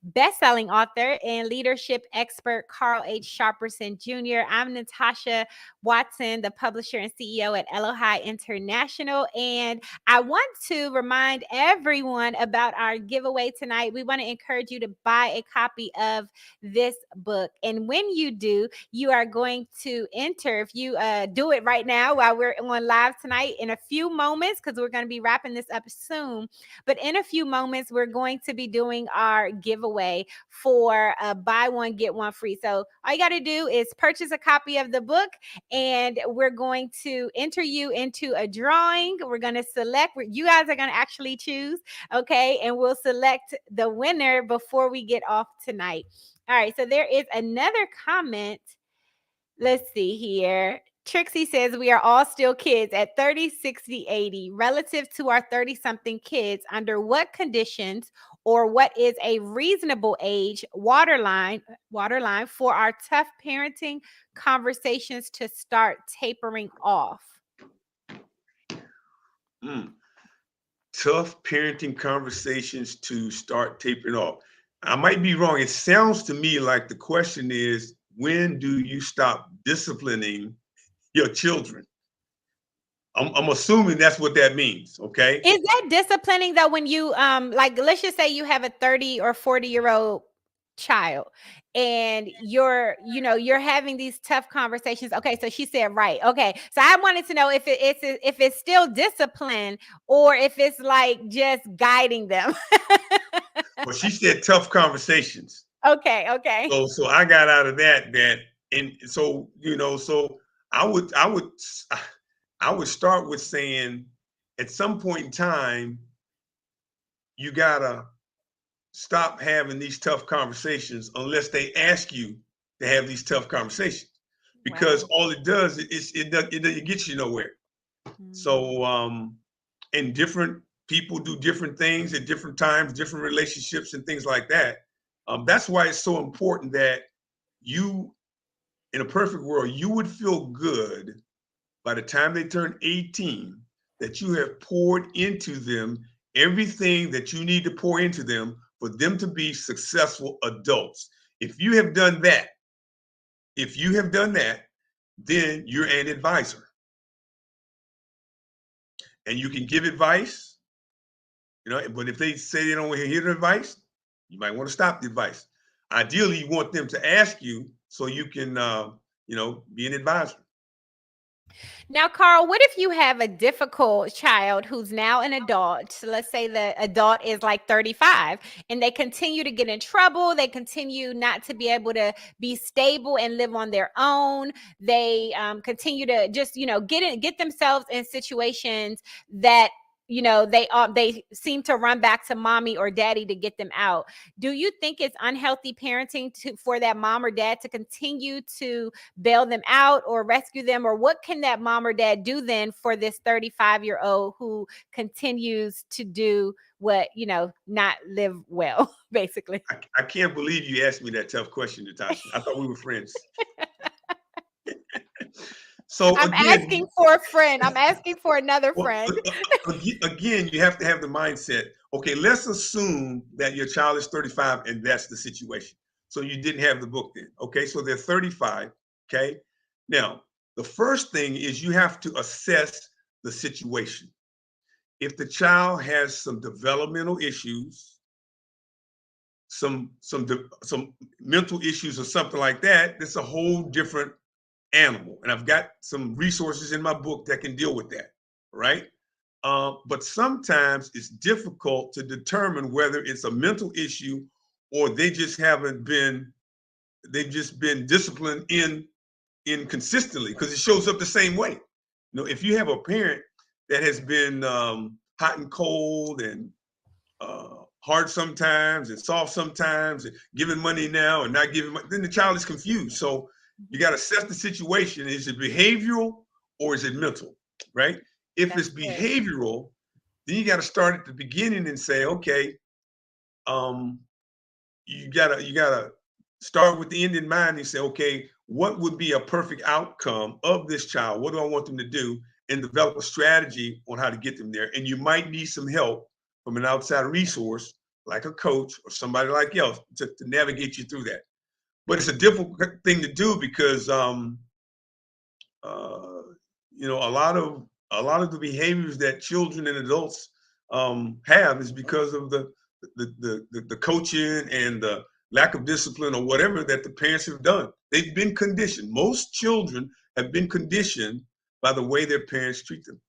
best-selling author, and leadership expert Carl H. Sharperson Jr. I'm Natasha Watson, the publisher and CEO at Elohai International, and I want to remind everyone about our giveaway tonight. We want to encourage you to buy a copy of this book. And when you do, you are going to enter, if you do it right now while we're on live tonight, in a few moments, because we're going to be wrapping this up soon. But in a few moments, we're going to be doing our giveaway for buy one, get one free. So all you got to do is purchase a copy of the book, and we're going to enter you into a drawing. We're going to select, you guys are going to actually choose, okay? And we'll select the winner before we get off tonight. All right, so there is another comment. Let's see here. Trixie says, we are all still kids at 30, 60, 80. Relative to our 30-something kids, under what conditions or what is a reasonable age waterline for our tough parenting conversations to start tapering off? Tough parenting conversations to start tapering off. I might be wrong. It sounds to me like the question is, when do you stop disciplining your children? I'm assuming that's what that means. Okay. Is that disciplining though, when you like, let's just say you have a 30 or 40-year-old child and you're having these tough conversations. Okay, so she said right. Okay, so I wanted to know if it's still discipline or if it's like just guiding them. Well, she said tough conversations. Okay. So I got out of that, and so so I would start with saying, at some point in time, you gotta stop having these tough conversations unless they ask you to have these tough conversations, because all it does is it gets you nowhere. So and different people do different things at different times, different relationships and things like that. That's why it's so important that you, in a perfect world, you would feel good by the time they turn 18 that you have poured into them everything that you need to pour into them for them to be successful adults. If you have done that, then you're an advisor. And you can give advice, but if they say they don't want to hear the advice, you might want to stop the advice. Ideally, you want them to ask you so you can, be an advisor. Now, Carl, what if you have a difficult child who's now an adult? So let's say the adult is like 35 and they continue to get in trouble. They continue not to be able to be stable and live on their own. They continue to just, get themselves in situations that you know, they seem to run back to mommy or daddy to get them out. Do you think it's unhealthy parenting for that mom or dad to continue to bail them out or rescue them? Or what can that mom or dad do then for this 35-year-old who continues to do what, you know, not live well, basically? I can't believe you asked me that tough question, Natasha. I thought we were friends. So I'm again, asking for a friend. I'm asking for another well, friend. again, you have to have the mindset. Okay, let's assume that your child is 35 and that's the situation. So you didn't have the book then. Okay, so they're 35. Okay, now the first thing is you have to assess the situation. If the child has some developmental issues, some mental issues or something like that, that's a whole different animal. And I've got some resources in my book that can deal with that, right? But sometimes it's difficult to determine whether it's a mental issue or they've just been disciplined inconsistently, because it shows up the same way. You know, if you have a parent that has been hot and cold and hard sometimes and soft sometimes and giving money now and not giving money, then the child is confused. So you got to assess the situation. Is it behavioral or is it mental, right? If it's behavioral, then you got to start at the beginning and say, okay, you gotta start with the end in mind and say, okay, what would be a perfect outcome of this child? What do I want them to do? And develop a strategy on how to get them there. And you might need some help from an outside resource, like a coach or somebody like else, to navigate you through that. But it's a difficult thing to do because you know, a lot of the behaviors that children and adults have is because of the coaching and the lack of discipline or whatever that the parents have done. They've been conditioned. Most children have been conditioned by the way their parents treat them.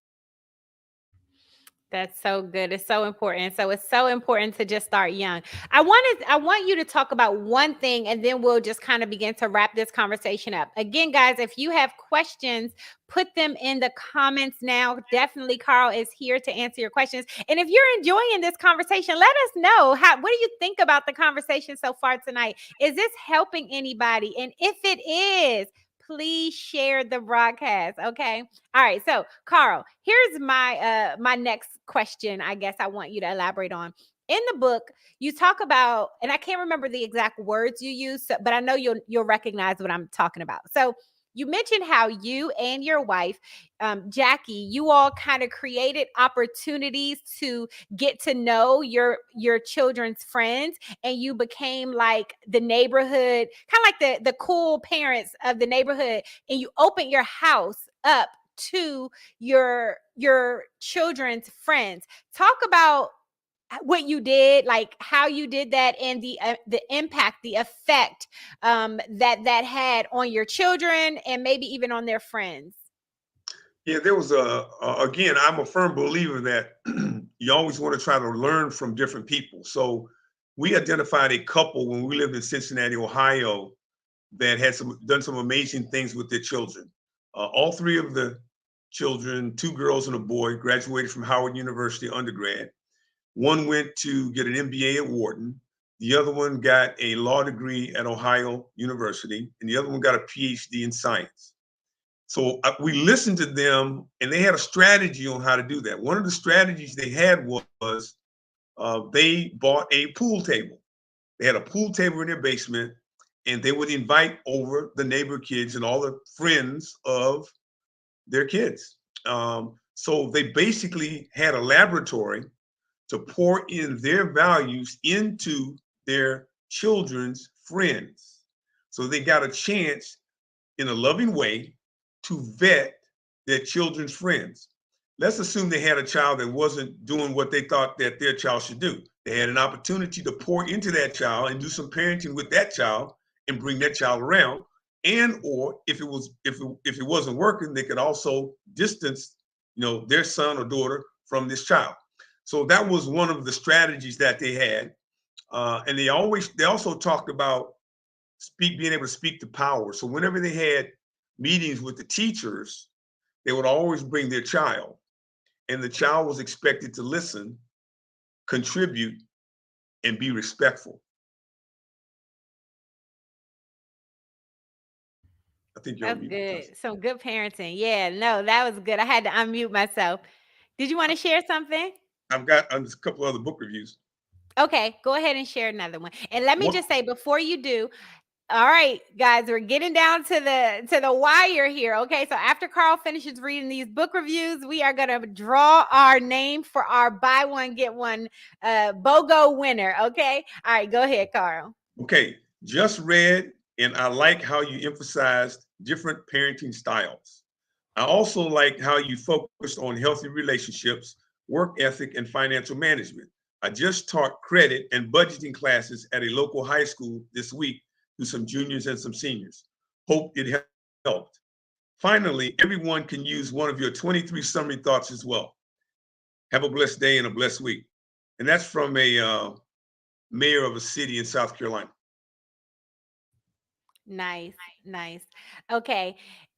That's so good. It's so important. So it's so important to just start young. I want you to talk about one thing and then we'll just kind of begin to wrap this conversation up. Again, guys, if you have questions, put them in the comments now. Definitely Carl is here to answer your questions. And if you're enjoying this conversation, let us know what do you think about the conversation so far tonight? Is this helping anybody? And if it is, please share the broadcast. Okay. All right. So, Carl, here's my my next question. I guess I want you to elaborate on. In the book, you talk about, and I can't remember the exact words you use, but I know you'll recognize what I'm talking about. So, you mentioned how you and your wife, Jackie, you all kind of created opportunities to get to know your children's friends, and you became like the neighborhood, kind of like the cool parents of the neighborhood, and you opened your house up to your children's friends. Talk about what you did, like how you did that, and the impact, the effect that had on your children and maybe even on their friends. Yeah, there was again, I'm a firm believer that you always want to try to learn from different people. So we identified a couple when we lived in Cincinnati, Ohio, that had done some amazing things with their children. All three of the children, two girls and a boy, graduated from Howard University undergrad. One went to get an MBA at Wharton. The other one got a law degree at Ohio University, and the other one got a PhD in science. So we listened to them, and they had a strategy on how to do that. One of the strategies they had was they bought a pool table. They had a pool table in their basement, and they would invite over the neighbor kids and all the friends of their kids. So they basically had a laboratory to pour in their values into their children's friends. So they got a chance in a loving way to vet their children's friends. Let's assume they had a child that wasn't doing what they thought that their child should do. They had an opportunity to pour into that child and do some parenting with that child and bring that child around. And or if it wasn't working, they could also distance, you know, their son or daughter from this child. So that was one of the strategies that they had. And they also talked about being able to speak to power. So whenever they had meetings with the teachers, they would always bring their child. and the child was expected to listen, contribute, and be respectful. I think you're That's good. Some good parenting. Yeah, no, that was good. I had to unmute myself. Did you want to share something? I've got a couple other book reviews. Okay, go ahead and share another one. And let me just say before you do, all right, guys, we're getting down to the wire here. Okay, so after Carl finishes reading these book reviews, we are gonna draw our name for our buy one get one BOGO winner. Okay, all right, go ahead, Carl. Okay, just read, and I like how you emphasized different parenting styles. I also like how you focused on healthy relationships, work ethic, and financial management. I just taught credit and budgeting classes at a local high school this week to some juniors and some seniors. Hope it helped. Finally, everyone can use one of your 23 summary thoughts as well. Have a blessed day and a blessed week. And that's from a mayor of a city in South Carolina. Nice. Okay.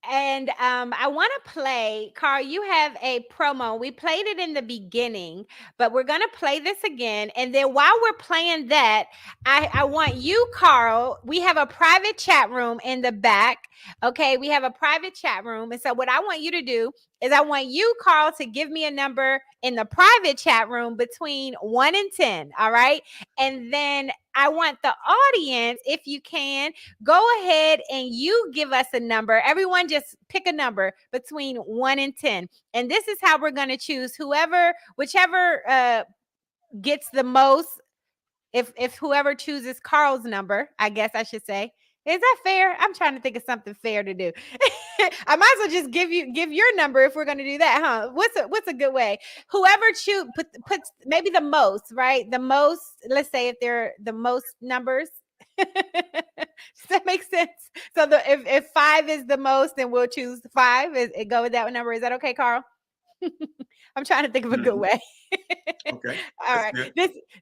And I want to play, Carl, you have a promo. We played it in the beginning, but we're going to play this again. And then while we're playing that, I want you, Carl, we have a private chat room in the back. Okay. We have a private chat room. And so what I want you to do is I want you, Carl, to give me a number in the private chat room between 1 and 10. All right. And then I want the audience, if you can, go ahead and you give us a number. Everyone just pick a number between 1 and 10. And this is how we're going to choose whichever gets the most. If whoever chooses Carl's number, I guess I should say. Is that fair? I'm trying to think of something fair to do. I might as well just give your number if we're going to do that, huh? What's a good way? Whoever puts maybe the most, right? The most, let's say if they're the most numbers. Does that make sense? So if 5 is the most, then we'll choose 5. Go with that number. Is that okay, Carl? I'm trying to think of a good way. Okay. All right. Good.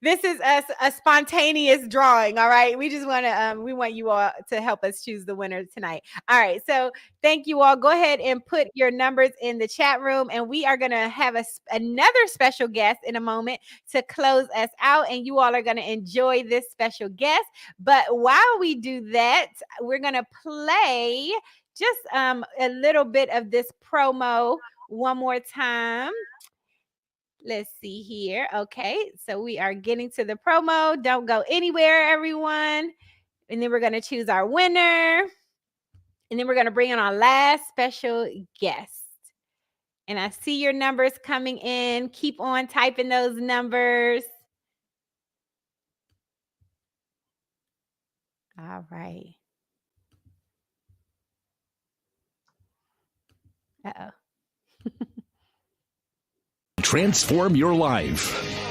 This is a spontaneous drawing. All right. We just want to we want you all to help us choose the winner tonight. All right. So thank you all. Go ahead and put your numbers in the chat room, and we are going to have another special guest in a moment to close us out, and you all are going to enjoy this special guest. But while we do that, we're going to play just a little bit of this promo one more time. Let's see here. Okay, so we are getting to the promo. Don't go anywhere, everyone. And then we're going to choose our winner. And then we're going to bring in our last special guest. And I see your numbers coming in. Keep on typing those numbers. All right. Uh-oh. Transform your life.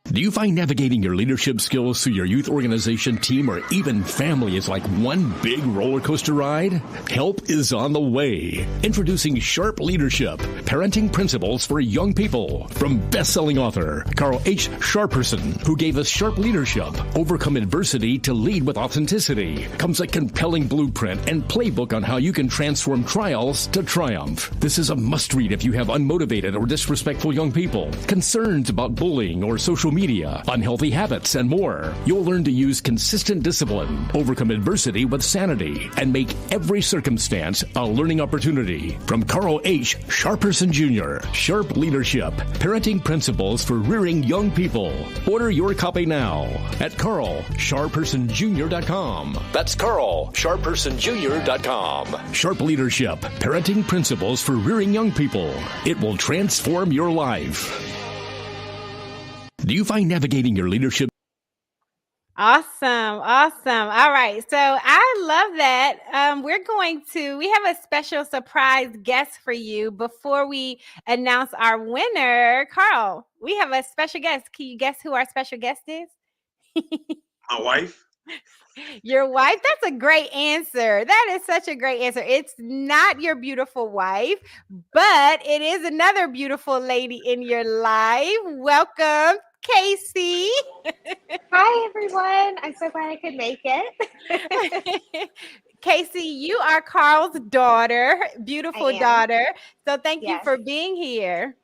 Do you find navigating your leadership skills through your youth organization, team, or even family is like one big roller coaster ride? Help is on the way. Introducing Sharp Leadership, Parenting Principles for Young People, from best-selling author Carl H. Sharperson, who gave us Sharp Leadership, Overcome Adversity to Lead with Authenticity, comes a compelling blueprint and playbook on how you can transform trials to triumph. This is a must-read if you have unmotivated or disrespectful young people, concerns about bullying or social media, unhealthy habits, and more. You'll learn to use consistent discipline, overcome adversity with sanity, and make every circumstance a learning opportunity. From Carl H. Sharperson Jr., Sharp Leadership, Parenting Principles for Rearing Young People. Order your copy now at carlsharpersonjr.com. That's carlsharpersonjr.com. Sharp Leadership, Parenting Principles for Rearing Young People. It will transform your life. Do you find navigating your leadership? Awesome. All right. So I love that. We have a special surprise guest for you before we announce our winner. Carl, we have a special guest. Can you guess who our special guest is? My wife. Your wife? That's a great answer. That is such a great answer. It's not your beautiful wife, but it is another beautiful lady in your life. Welcome, Casey. Hi, everyone. I'm so glad I could make it. Casey, you are Carl's daughter, beautiful daughter. So thank you for being here.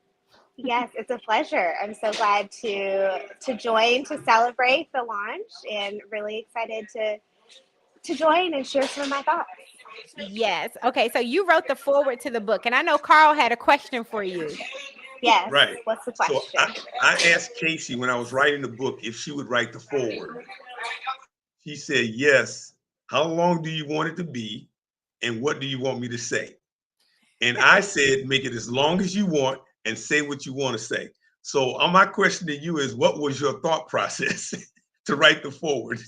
Yes, it's a pleasure. I'm so glad to join to celebrate the launch, and really excited to join and share some of my thoughts. Yes. Okay. So you wrote the foreword to the book, and I know Carl had a question for you. Yes. Right. What's the question? So I asked Casey when I was writing the book if she would write the foreword. She said, yes. How long do you want it to be? And what do you want me to say? And I said, make it as long as you want and say what you want to say. So my question to you is, what was your thought process to write the foreword?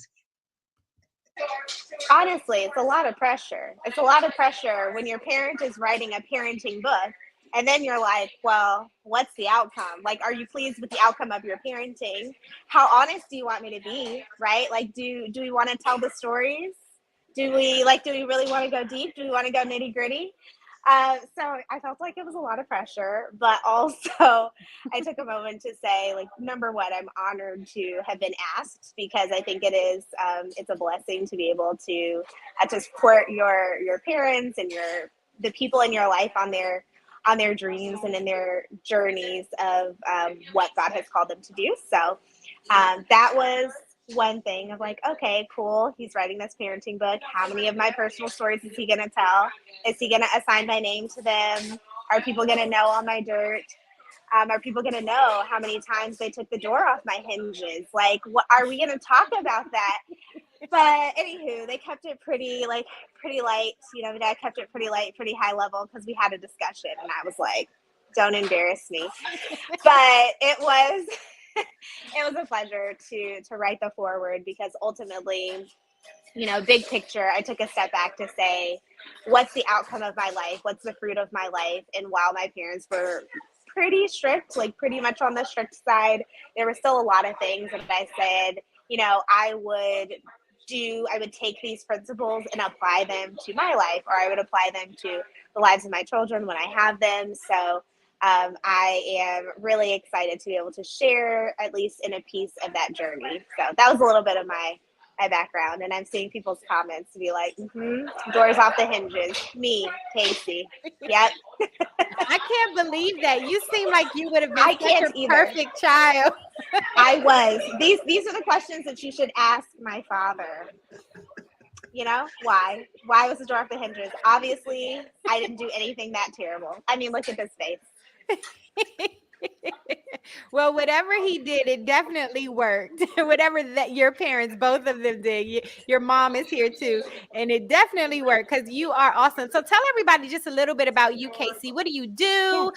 Honestly, it's a lot of pressure. It's a lot of pressure when your parent is writing a parenting book, and then you're like, well, what's the outcome? Like, are you pleased with the outcome of your parenting? How honest do you want me to be, right? Like, do we want to tell the stories? Do we really want to go deep? Do we want to go nitty gritty? So I felt like it was a lot of pressure, but also I took a moment to say, like, number one, I'm honored to have been asked, because I think it is, it's a blessing to be able to support your parents and the people in your life on their dreams and in their journeys of what God has called them to do. So that was one thing of like, okay, cool. He's writing this parenting book. How many of my personal stories is he going to tell? Is he going to assign my name to them? Are people going to know all my dirt? Are people going to know how many times they took the door off my hinges? Like, what are we going to talk about that? But anywho, they kept it pretty light. You know, Dad kept it pretty light, pretty high level, because we had a discussion, and I was like, don't embarrass me. But it was a pleasure to write the foreword, because ultimately, you know, big picture, I took a step back to say, what's the outcome of my life? What's the fruit of my life? And while my parents were pretty strict, like pretty much on the strict side, there were still a lot of things that I said, you know, I would take these principles and apply them to my life, or I would apply them to the lives of my children when I have them. So I am really excited to be able to share at least in a piece of that journey. So that was a little bit of my background, and I'm seeing people's comments to be like, doors off the hinges. Me, Casey. Yep. I can't believe that. You seem like you would have been such a either. perfect child. I was. These are the questions that you should ask my father. You know, why? Why was the door off the hinges? Obviously, I didn't do anything that terrible. I mean, look at this face. Well, whatever he did, it definitely worked. Whatever that your parents, both of them did. Your mom is here too, and it definitely worked, because you are awesome. So tell everybody just a little bit about you, Casey. What do you do?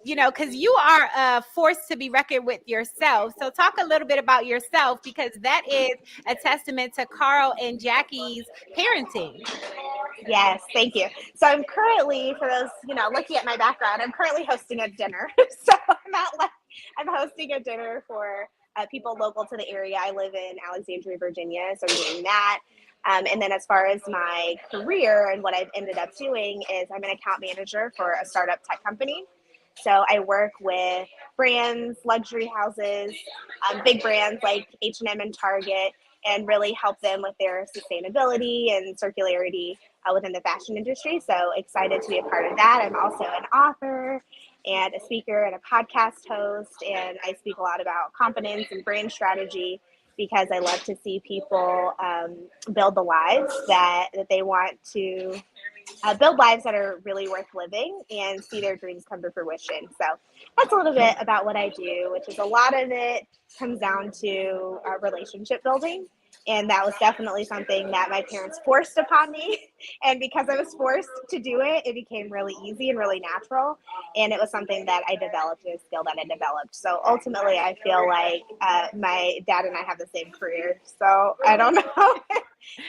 You know, because you are a force to be reckoned with yourself. So talk a little bit about yourself, because that is a testament to Carl and Jackie's parenting. Yes, thank you. So I'm currently, for those, you know, looking at my background, I'm currently hosting a dinner. So I'm hosting a dinner for people local to the area. I live in Alexandria, Virginia, so I'm doing that. And then as far as my career and what I've ended up doing is I'm an account manager for a startup tech company. So I work with brands, luxury houses, big brands like H&M and Target, and really help them with their sustainability and circularity within the fashion industry. So excited to be a part of that. I'm also an author and a speaker and a podcast host, and I speak a lot about confidence and brand strategy, because I love to see people build the lives that they want to build, lives that are really worth living and see their dreams come to fruition. So that's a little bit about what I do, which is a lot of it comes down to relationship building. And that was definitely something that my parents forced upon me. And because I was forced to do it, it became really easy and really natural. And it was something that I developed, a skill that I developed. So ultimately, I feel like my dad and I have the same career. So I don't know.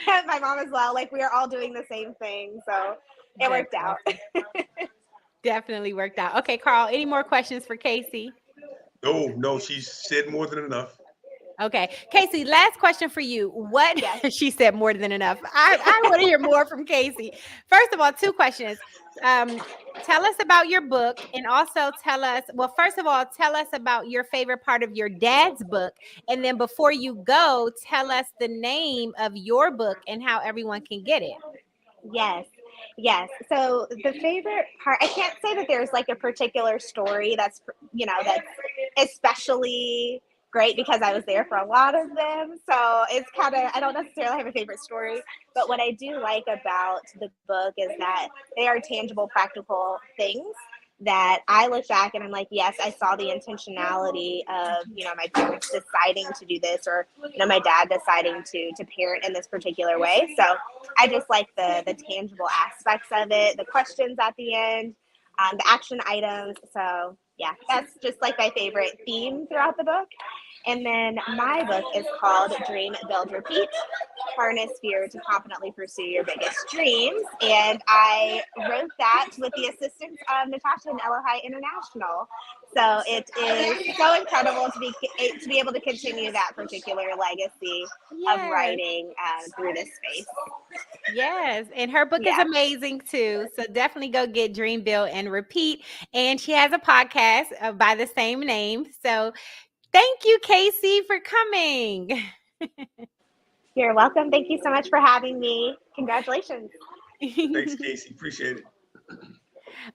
And my mom as well. Like, we are all doing the same thing. So it worked out. Definitely worked out. Okay, Carl, any more questions for Casey? No, she said more than enough. Okay, Casey, last question for you. What she said more than enough. I want to hear more from Casey. First of all, two questions. Tell us about your book, and also tell us, well, first of all, tell us about your favorite part of your dad's book. And then before you go, tell us the name of your book and how everyone can get it. Yes. Yes. So the favorite part, I can't say that there's like a particular story that's, that's especially great because I was there for a lot of them. So it's kind of, I don't necessarily have a favorite story, but what I do like about the book is that they are tangible, practical things that I look back and I'm like, yes, I saw the intentionality of, my parents deciding to do this, or, my dad deciding to parent in this particular way. So I just like the tangible aspects of it, the questions at the end, the action items. So yeah, that's just like my favorite theme throughout the book. And then my book is called Dream, Build, Repeat: Harness Fear to Confidently Pursue Your Biggest Dreams. And I wrote that with the assistance of Natasha and Elohai International. So it is so incredible to be able to continue that particular legacy of writing through this space. Yes, and her book is amazing too. So definitely go get Dream, Build, and Repeat. And she has a podcast by the same name. So thank you, Casey, for coming. You're welcome. Thank you so much for having me. Congratulations. Thanks, Casey. Appreciate it.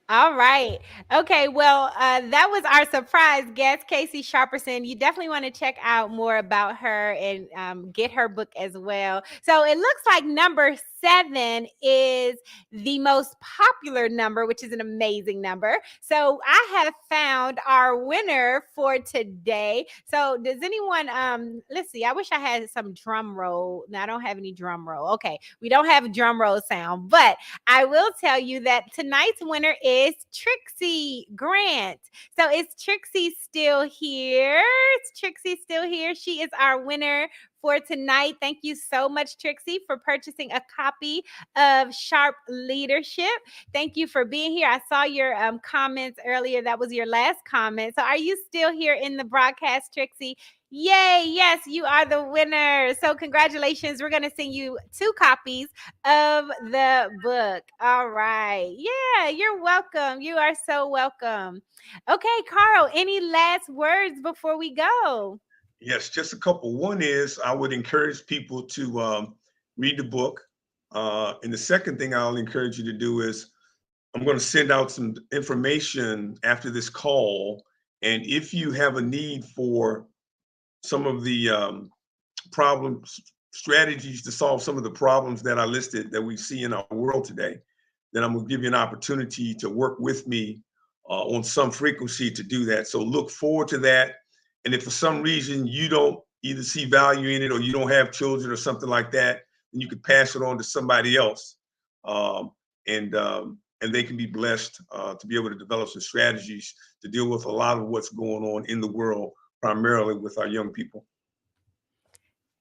All right. Okay. Well, that was our surprise guest, Casey Sharperson. You definitely want to check out more about her and get her book as well. So it looks like number 7 is the most popular number, which is an amazing number. So I have found our winner for today. So does anyone, let's see, I wish I had some drum roll. No, I don't have any drum roll. Okay. We don't have a drum roll sound, but I will tell you that tonight's winner is Trixie Grant. So is Trixie still here? Is Trixie still here? She is our winner for tonight. Thank you so much, Trixie, for purchasing a copy of Sharp Leadership. Thank you for being here. I saw your comments earlier. That was your last comment. So are you still here in the broadcast, Trixie? Yay. Yes, you are the winner. So congratulations. We're going to send you 2 copies of the book. All right. Yeah, you're welcome. You are so welcome. Okay, Carl, any last words before we go? Yes, just a couple. One is I would encourage people to read the book. And the second thing I'll encourage you to do is I'm going to send out some information after this call. And if you have a need for some of the strategies to solve some of the problems that I listed that we see in our world today, then I'm going to give you an opportunity to work with me on some frequency to do that. So look forward to that. And if for some reason you don't either see value in it or you don't have children or something like that, then you could pass it on to somebody else. And they can be blessed to be able to develop some strategies to deal with a lot of what's going on in the world, primarily with our young people.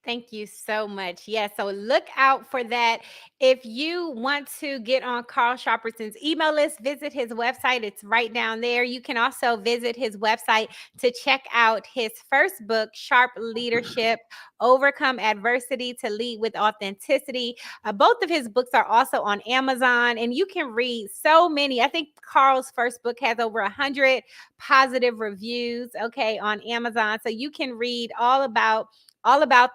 Thank you so much. Yes. So look out for that. If you want to get on Carl Sharperson's email list, visit his website. It's right down there. You can also visit his website to check out his first book, Sharp Leadership: Overcome Adversity to Lead with Authenticity. Both of his books are also on Amazon, and you can read so many. I think Carl's first book has over 100 positive reviews, okay, on Amazon. So you can read all about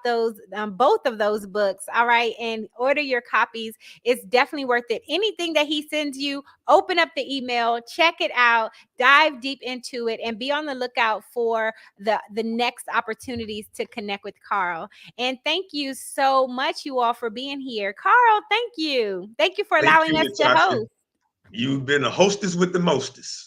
those, both of those books. All right. And order your copies. It's definitely worth it. Anything that he sends you, open up the email, check it out, dive deep into it, and be on the lookout for the next opportunities to connect with Carl. And thank you so much, you all, for being here. Carl, thank you. Thank you for allowing us to host. You've been a hostess with the mostest.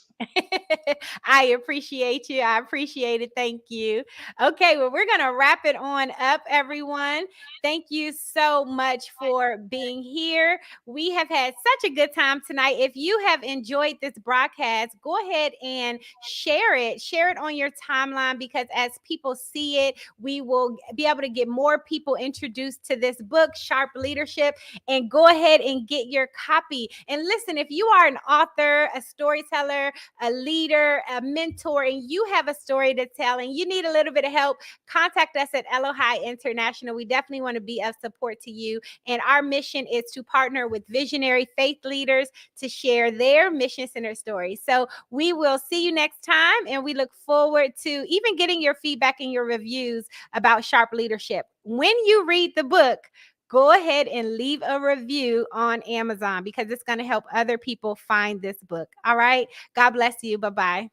I appreciate you. I appreciate it. Thank you. Okay, well, we're going to wrap it on up, everyone. Thank you so much for being here. We have had such a good time tonight. If you have enjoyed this broadcast, go ahead and share it. Share it on your timeline, because as people see it, we will be able to get more people introduced to this book, Sharp Leadership. And go ahead and get your copy. And listen, if you are an author, a storyteller, a leader, a mentor, and you have a story to tell and you need a little bit of help, contact us at Elohai International. We definitely want to be of support to you. And our mission is to partner with visionary faith leaders to share their mission-centered stories. So we will see you next time, and we look forward to even getting your feedback and your reviews about Sharp Leadership. When you read the book, go ahead and leave a review on Amazon because it's going to help other people find this book. All right. God bless you. Bye-bye.